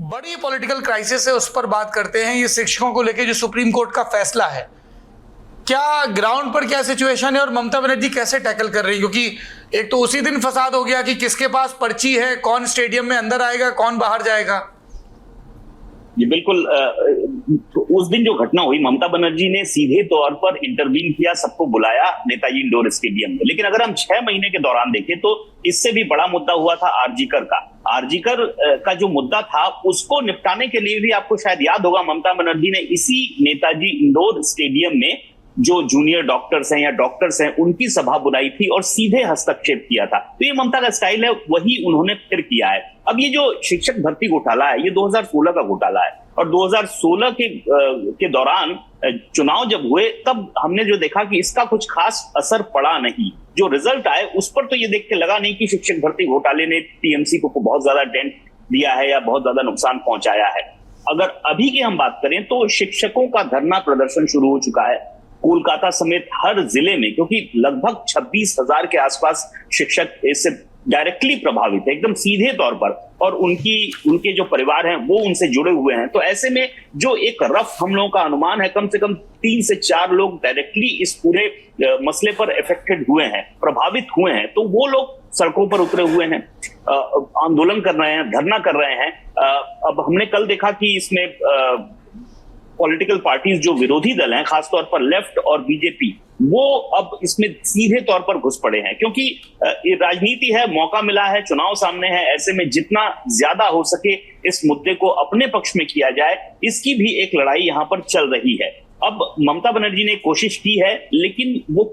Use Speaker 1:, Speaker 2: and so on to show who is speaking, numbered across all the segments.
Speaker 1: बड़ी political crisis है, उस पर बात करते हैं। ये शिक्षकों को लेकर जो सुप्रीम कोर्ट का फैसला है, क्या ग्राउंड पर क्या सिचुएशन है और ममता बनर्जी कैसे टैकल कर रही है? क्योंकि एक तो उसी दिन फसाद हो गया कि किसके पास पर्ची है, कौन स्टेडियम में अंदर आएगा, कौन बाहर जाएगा।
Speaker 2: जी बिल्कुल। तो उस दिन जो घटना हुई, ममता बनर्जी ने सीधे तौर पर इंटरवीन किया, सबको बुलाया नेताजी इंडोर स्टेडियम में। लेकिन अगर हम 6 महीने के दौरान देखें तो इससे भी बड़ा मुद्दा हुआ था आरजीकर का। आरजीकर का जो मुद्दा था उसको निपटाने के लिए भी आपको शायद याद होगा, ममता बनर्जी ने इसी नेताजी इंडोर स्टेडियम में जो जूनियर डॉक्टर्स हैं या डॉक्टर्स हैं उनकी सभा बुलाई थी और सीधे हस्तक्षेप किया था। तो ये ममता का स्टाइल है, वही उन्होंने फिर किया है। अब ये जो शिक्षक भर्ती घोटाला है, ये 2016 का घोटाला है और 2016 के दौरान चुनाव जब हुए तब हमने जो देखा कि इसका कुछ खास असर पड़ा नहीं। जो रिजल्ट आए उस पर तो ये देख के लगा नहीं कि शिक्षक भर्ती घोटाले ने टीएमसी को बहुत ज्यादा डेंट दिया है या बहुत ज्यादा नुकसान पहुंचाया है। अगर अभी की हम बात करें तो शिक्षकों का धरना प्रदर्शन शुरू हो चुका है कोलकाता समेत हर जिले में, क्योंकि लगभग 26,000 के आसपास शिक्षक इससे डायरेक्टली प्रभावित है, एकदम सीधे तौर पर, और उनके जो परिवार हैं वो उनसे जुड़े हुए हैं। तो ऐसे में जो एक रफ हम लोगों का अनुमान है, कम से कम 3 से 4 लोग डायरेक्टली इस पूरे मसले पर इफेक्टेड हुए हैं, प्रभावित हुए हैं। तो वो लोग सड़कों पर उतरे हुए हैं, आंदोलन कर रहे हैं, धरना कर रहे हैं। अब हमने कल देखा कि इसमें पॉलिटिकल पार्टीज जो विरोधी दल हैं, खासतौर पर लेफ्ट और बीजेपी, वो अब इसमें सीधे तौर पर घुस पड़े हैं, क्योंकि ये राजनीति है, मौका मिला है, चुनाव सामने है। ऐसे में जितना ज्यादा हो सके इस मुद्दे को अपने पक्ष में किया जाए, इसकी भी एक लड़ाई यहां पर चल रही है। अब ममता बनर्जी ने कोशिश की है, लेकिन वो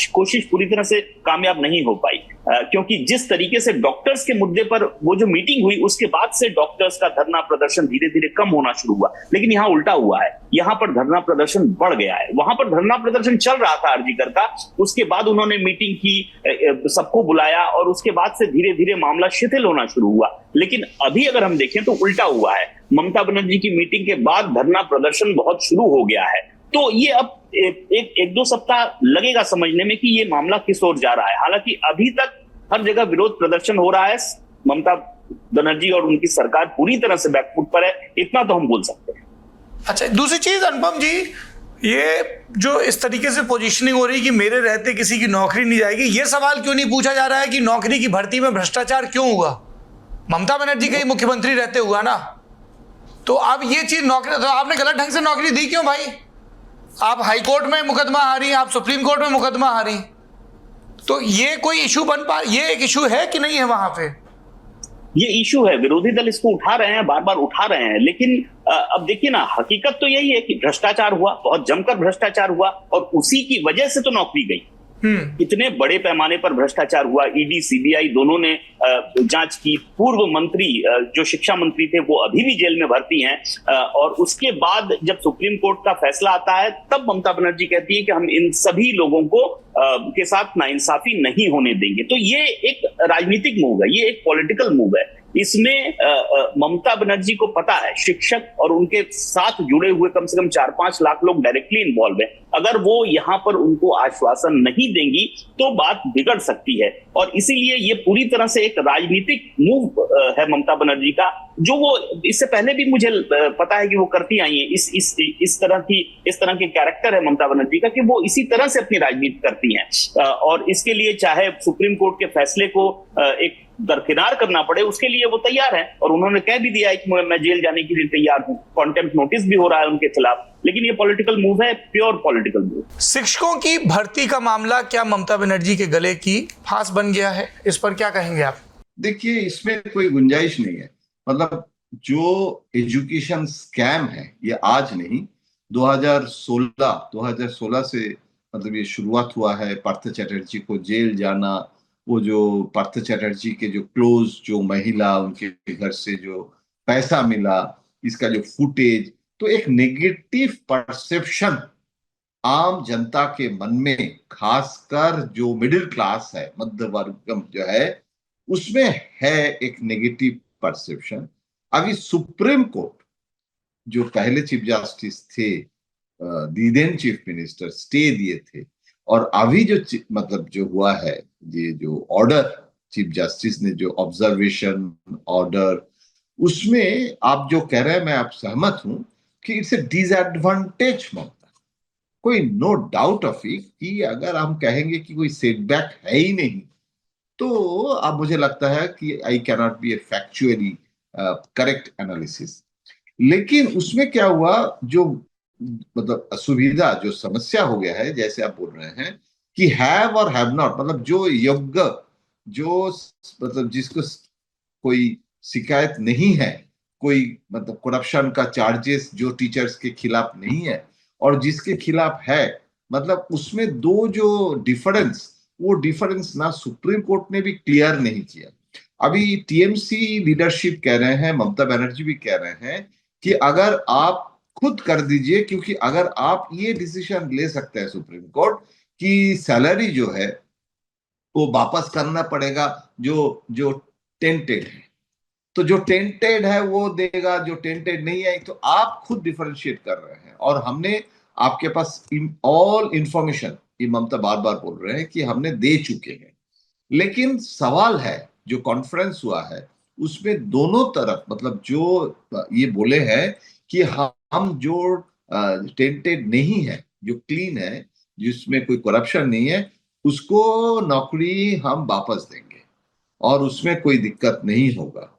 Speaker 2: कोशिश पूरी तरह से कामयाब नहीं हो पाई, क्योंकि जिस तरीके से डॉक्टर्स के मुद्दे पर वो जो मीटिंग हुई उसके बाद से डॉक्टर्स का धरना प्रदर्शन धीरे धीरे कम होना शुरू हुआ। लेकिन यहाँ उल्टा हुआ है, यहाँ पर धरना प्रदर्शन बढ़ गया है। वहां पर धरना प्रदर्शन चल रहा था आरजीकर का, उसके बाद उन्होंने मीटिंग की, सबको बुलाया और उसके बाद से धीरे धीरे मामला शिथिल होना शुरू हुआ। लेकिन अभी अगर हम देखें तो उल्टा हुआ है। ममता बनर्जी की मीटिंग के बाद धरना प्रदर्शन बहुत शुरू हो गया है। तो ये अब एक दो सप्ताह लगेगा समझने में कि ये मामला किस ओर जा रहा है। हालांकि अभी तक हर जगह विरोध प्रदर्शन हो रहा है, ममता बनर्जी और उनकी सरकार पूरी तरह से बैकफुट पर है, इतना तो हम बोल सकते हैं।
Speaker 1: अच्छा, दूसरी चीज अनुपम जी, ये जो इस तरीके से पोजीशनिंग हो रही है कि मेरे रहते किसी की नौकरी नहीं जाएगी, ये सवाल क्यों नहीं पूछा जा रहा है कि नौकरी की भर्ती में भ्रष्टाचार क्यों हुआ? ममता बनर्जी के मुख्यमंत्री रहते हुआ ना, तो अब ये चीज नौकरी, तो आपने गलत ढंग से नौकरी दी क्यों भाई? आप हाई कोर्ट में मुकदमा हारी, आप सुप्रीम कोर्ट में मुकदमा हारी, तो ये कोई इशू बन पा, ये एक इशू है कि नहीं है वहां पे?
Speaker 2: ये इशू है, विरोधी दल इसको उठा रहे हैं, बार बार उठा रहे हैं। लेकिन अब देखिए ना, हकीकत तो यही है कि भ्रष्टाचार हुआ, बहुत जमकर भ्रष्टाचार हुआ और उसी की वजह से तो नौकरी गई। इतने बड़े पैमाने पर भ्रष्टाचार हुआ, ईडी सीबीआई दोनों ने जांच की। पूर्व मंत्री जो शिक्षा मंत्री थे वो अभी भी जेल में भर्ती हैं, और उसके बाद जब सुप्रीम कोर्ट का फैसला आता है तब ममता बनर्जी कहती है कि हम इन सभी लोगों को के साथ नाइंसाफी नहीं होने देंगे। तो ये एक राजनीतिक मूव है, ये एक पॉलिटिकल मूव है। इसमें ममता बनर्जी को पता है शिक्षक और उनके साथ जुड़े हुए कम से कम 4-5 लाख लोग डायरेक्टली इन्वॉल्व हैं। अगर वो यहां पर उनको आश्वासन नहीं देंगी तो बात बिगड़ सकती है, और इसीलिए ये पूरी तरह से एक राजनीतिक मूव है ममता बनर्जी का, जो वो इससे पहले भी मुझे पता है कि वो करती आई है। इस तरह के कैरेक्टर है ममता बनर्जी का कि वो इसी तरह से अपनी राजनीति करती हैं, और इसके लिए चाहे सुप्रीम कोर्ट के फैसले को एक दरकिनार करना पड़े उसके लिए वो तैयार है। और उन्होंने कह भी दिया है कि मैं जेल जाने के लिए तैयार हूं, कॉन्टेम्प्ट नोटिस भी हो रहा है उनके खिलाफ। लेकिन ये पॉलिटिकल मूव है, प्योर पॉलिटिकल मूव।
Speaker 1: शिक्षकों की भर्ती का मामला क्या ममता बनर्जी के गले की फांस बन गया है? इस पर क्या कहेंगे आप?
Speaker 3: देखिए, इसमें कोई गुंजाइश नहीं है। मतलब जो एजुकेशन स्कैम है ये आज नहीं, 2016 से मतलब ये शुरुआत हुआ है। पार्थ चैटर्जी को जेल जाना, वो जो पार्थ चैटर्जी के जो क्लोज जो महिला, उनके घर से जो पैसा मिला, इसका जो फुटेज, तो एक नेगेटिव परसेप्शन आम जनता के मन में, खासकर जो मिडिल क्लास है, मध्य वर्ग जो है, उसमें है एक नेगेटिव परसेप्शन। अभी सुप्रीम कोर्ट जो पहले चीफ जस्टिस थे, दीदेन चीफ मिनिस्टर, स्टे दिए थे, और अभी जो मतलब जो हुआ है, ये जो ऑर्डर चीफ जस्टिस ने जो ऑब्जर्वेशन ऑर्डर उसमें आप जो कह रहे हैं मैं आप सहमत हूं कि इट्स ए डिसएडवांटेज ममता, कोई नो डाउट ऑफ इट कि अगर हम कहेंगे कि कोई सेटबैक है ही नहीं, तो अब मुझे लगता है कि I cannot be A factually correct analysis. लेकिन उसमें क्या हुआ, जो मतलब असुविधा, जो समस्या हो गया है, जैसे आप बोल रहे हैं कि हैव और हैव नॉट, मतलब जो योग्य, जो मतलब जिसको कोई शिकायत नहीं है, कोई मतलब करप्शन का चार्जेस जो टीचर्स के खिलाफ नहीं है, और जिसके खिलाफ है, मतलब उसमें दो जो डिफरेंस, वो डिफरेंस ना सुप्रीम कोर्ट ने भी क्लियर नहीं किया। अभी टीएमसी लीडरशिप कह रहे हैं, ममता बनर्जी भी कह रहे हैं कि अगर आप खुद कर दीजिए, क्योंकि अगर आप ये डिसीजन ले सकते हैं सुप्रीम कोर्ट कि सैलरी जो है वो वापस करना पड़ेगा, जो जो टेंटेड है, तो जो टेंटेड है वो देगा, जो टेंटेड नहीं है, तो आप खुद डिफरेंशिएट कर रहे हैं, और हमने आपके पास ऑल इंफॉर्मेशन, ये ममता बार बार बोल रहे हैं कि हमने दे चुके हैं। लेकिन सवाल है, जो कॉन्फ्रेंस हुआ है उसमें दोनों तरफ, मतलब जो ये बोले हैं कि हम जो टेंटेड नहीं है, जो क्लीन है, जिसमें कोई करप्शन नहीं है, उसको नौकरी हम वापस देंगे और उसमें कोई दिक्कत नहीं होगा।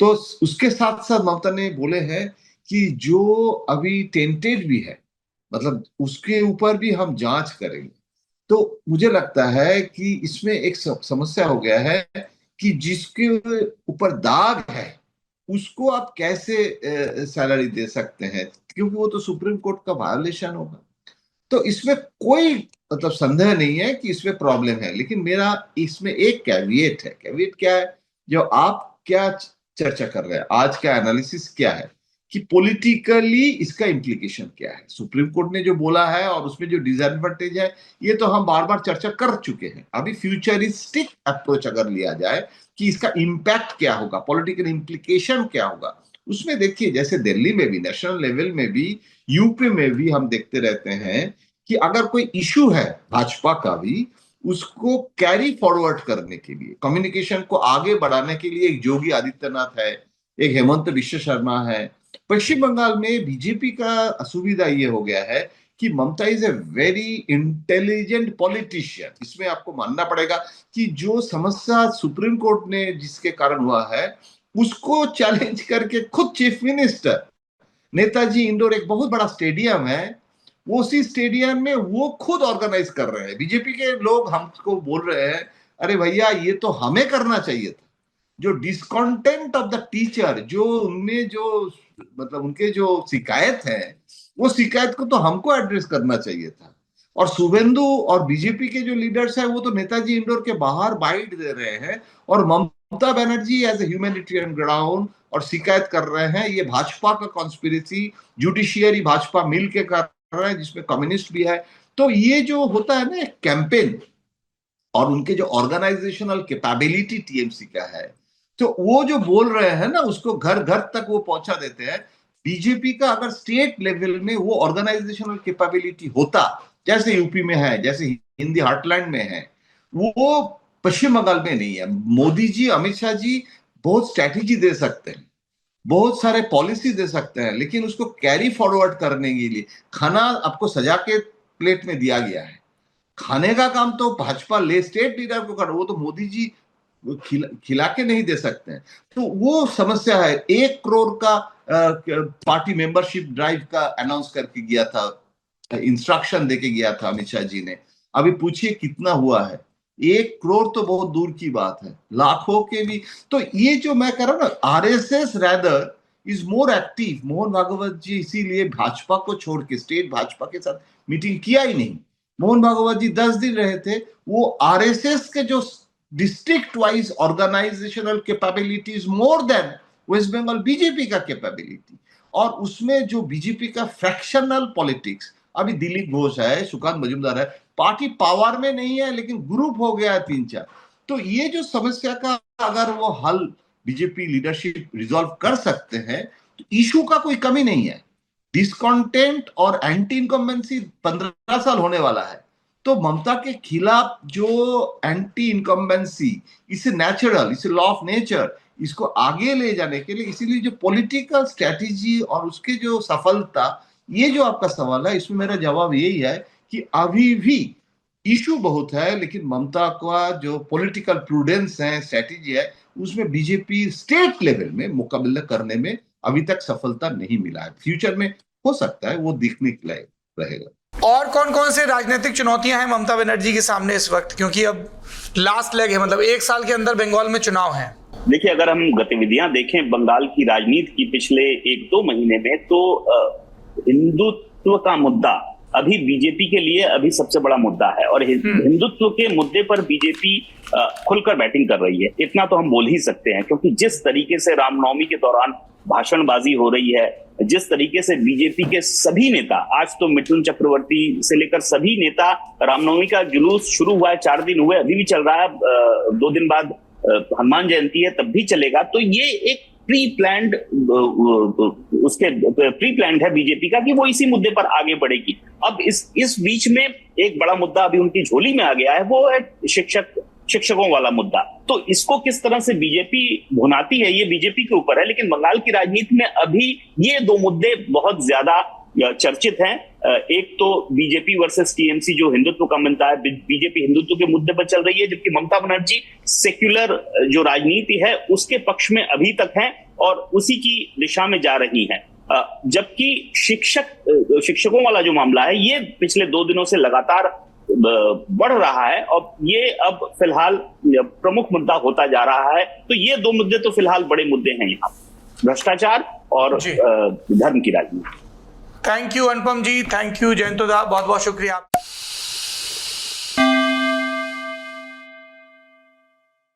Speaker 3: तो उसके साथ साथ ममता ने बोले हैं कि जो अभी टेंटेड भी है, मतलब उसके ऊपर भी हम जांच करेंगे। तो मुझे लगता है कि इसमें एक समस्या हो गया है कि जिसके ऊपर दाग है उसको आप कैसे सैलरी दे सकते हैं, क्योंकि वो तो सुप्रीम कोर्ट का वायोलेशन होगा। तो इसमें कोई मतलब संदेह नहीं है कि इसमें प्रॉब्लम है, लेकिन मेरा इसमें एक कैविएट है। कैविएट क्या है, जो आप क्या चर्चा कर रहे हैं, आज का एनालिसिस क्या है कि पॉलिटिकली इसका इम्प्लीकेशन क्या है, सुप्रीम कोर्ट ने जो बोला है और उसमें जो डिसएडवांटेज है, ये तो हम बार बार चर्चा कर चुके हैं। अभी फ्यूचरिस्टिक अप्रोच अगर लिया जाए कि इसका इम्पैक्ट क्या होगा, पॉलिटिकल इम्प्लीकेशन क्या होगा, उसमें देखिए जैसे दिल्ली में भी, नेशनल लेवल में भी, यूपी में भी हम देखते रहते हैं कि अगर कोई इशू है भाजपा का भी, उसको कैरी फॉरवर्ड करने के लिए, कम्युनिकेशन को आगे बढ़ाने के लिए एक योगी आदित्यनाथ है, एक हेमंत विश्व शर्मा है। पश्चिम बंगाल में बीजेपी का असुविधा ये हो गया है कि Mamata is a very intelligent politician. इसमें आपको मानना पड़ेगा कि जो समस्या सुप्रीम कोर्ट ने जिसके कारण हुआ है, उसको चैलेंज करके खुद चीफ मिनिस्टर, नेताजी इंडोर एक बहुत बड़ा स्टेडियम है, वो उसी स्टेडियम में वो खुद ऑर्गेनाइज कर रहे हैं। बीजेपी के लोग हमको बोल रहे हैं, अरे भैया ये तो हमें करना चाहिए था। जो डिस्कॉन्टेंट ऑफ द टीचर, जो उनमें जो मतलब उनके जो शिकायत है, वो शिकायत को तो हमको एड्रेस करना चाहिए था। और शुभेंदु और बीजेपी के जो लीडर्स हैं वो तो नेताजी इंडोर के बाहर बाइट दे रहे हैं, और Mamata Banerjee as a humanitarian ground और शिकायत कर रहे हैं ये भाजपा का कॉन्स्पिरेसी, जुडिशियरी भाजपा मिल के कर रहा है, जिसमें कम्युनिस्ट भी है। तो ये जो होता है ना कैंपेन, और उनके जो ऑर्गेनाइजेशनल कैपेबिलिटी टीएमसी का है, तो वो जो बोल रहे हैं ना उसको घर घर तक वो पहुंचा देते हैं। बीजेपी का अगर स्टेट लेवल में वो ऑर्गेनाइजेशनल कैपेबिलिटी होता, जैसे यूपी में है, जैसे हिंदी हार्टलैंड में है, वो पश्चिम बंगाल में नहीं है। मोदी जी, अमित शाह जी बहुत स्ट्रैटेजी दे सकते हैं, बहुत सारे पॉलिसी दे सकते हैं, लेकिन उसको कैरी फॉरवर्ड करने के लिए खाना आपको सजा के प्लेट में दिया गया है। खाने का काम तो भाजपा ले स्टेट लीडर को कर, वो तो मोदी जी खिला के नहीं दे सकते हैं। तो वो समस्या है। 1 करोड़ का पार्टी मेंबरशिप ड्राइव का अनाउंस करके गया था, इंस्ट्रक्शन देके गया था अमित शाह जी ने। अभी पूछिए कितना हुआ है? 1 करोड़ तो बहुत दूर की बात है, लाखों के भी। तो ये जो मैं कह रहा हूं ना, RSS rather is more active. Mohan Bhagwat ji इसीलिए भाजपा को छोड़ के स्टेट भाजपा के साथ मीटिंग किया ही नहीं। मोहन भागवत जी 10 दिन रहे थे। वो आरएसएस के जो district wise organisational capability is more than West Bengal BJP का कैपेबिलिटी। और उसमें जो बीजेपी का फ्रैक्शनल पॉलिटिक्स, अभी दिलीप घोष है, सुकांत मजूमदार है, पार्टी पावर में नहीं है लेकिन ग्रुप हो गया है 3-4। तो ये जो समस्या का अगर वो हल बीजेपी लीडरशिप रिजॉल्व कर सकते हैं, तो इशू का कोई कमी नहीं है। डिस्कॉन्टेंट और एंटी इनकम्बेंसी 15 साल होने वाला है, तो ममता के खिलाफ जो एंटी इनकम्बेंसी, इसे नेचुरल, इसे लॉ ऑफ नेचर, इसको आगे ले जाने के लिए, इसीलिए जो पॉलिटिकल स्ट्रेटेजी और उसके जो सफलता, ये जो आपका सवाल है, इसमें मेरा जवाब यही है कि अभी भी इशू बहुत है, लेकिन ममता का जो पॉलिटिकल प्रूडेंस है, स्ट्रेटेजी है, उसमें बीजेपी स्टेट लेवल में मुकाबला करने में अभी तक सफलता नहीं मिला है। फ्यूचर में हो सकता है वो दिखने के लिए रहेगा।
Speaker 1: और कौन कौन से राजनीतिक चुनौतियां हैं ममता बनर्जी के सामने इस वक्त, क्योंकि अब लास्ट लेग है, मतलब 1 साल के अंदर बंगाल में चुनाव है।
Speaker 2: देखिए, अगर हम गतिविधियां देखें बंगाल की राजनीति की पिछले 1-2 महीने में, तो हिंदुत्व का मुद्दा अभी बीजेपी के लिए अभी सबसे बड़ा मुद्दा है, और हिंदुत्व के मुद्दे पर बीजेपी खुलकर बैटिंग कर रही है, इतना तो हम बोल ही सकते हैं। क्योंकि जिस तरीके से रामनवमी के दौरान भाषणबाजी हो रही है, जिस तरीके से बीजेपी के सभी नेता, आज तो मिथुन चक्रवर्ती से लेकर सभी नेता, रामनवमी का जुलूस शुरू हुआ है, 4 दिन हुए, अभी भी चल रहा है, 2 दिन बाद हनुमान जयंती है, तब भी चलेगा। तो ये एक प्री प्लान्ड है बीजेपी का कि वो इसी मुद्दे पर आगे बढ़ेगी। अब इस बीच में एक बड़ा मुद्दा अभी उनकी झोली में आ गया है, वो है शिक्षकों वाला मुद्दा। तो इसको किस तरह से बीजेपी भुनाती है, ये बीजेपी के ऊपर है। लेकिन बंगाल की राजनीति में अभी ये 2 मुद्दे बहुत ज्यादा चर्चित हैं। एक तो बीजेपी वर्सेस टीएमसी जो हिंदुत्व का मुद्दा है, बीजेपी हिंदुत्व के मुद्दे पर चल रही है, जबकि ममता बनर्जी सेक्युलर जो राजनीति है उसके पक्ष में अभी तक है और उसी की दिशा में जा रही है। जबकि शिक्षकों वाला जो मामला है, ये पिछले 2 दिनों से लगातार बढ़ रहा है और ये अब फिलहाल प्रमुख मुद्दा होता जा रहा है। तो ये 2 मुद्दे तो फिलहाल बड़े मुद्दे हैं यहाँ, भ्रष्टाचार और धर्म की राजनीति।
Speaker 1: Thank you Anupam ji, thank you जयंतदा, बहुत बहुत शुक्रिया।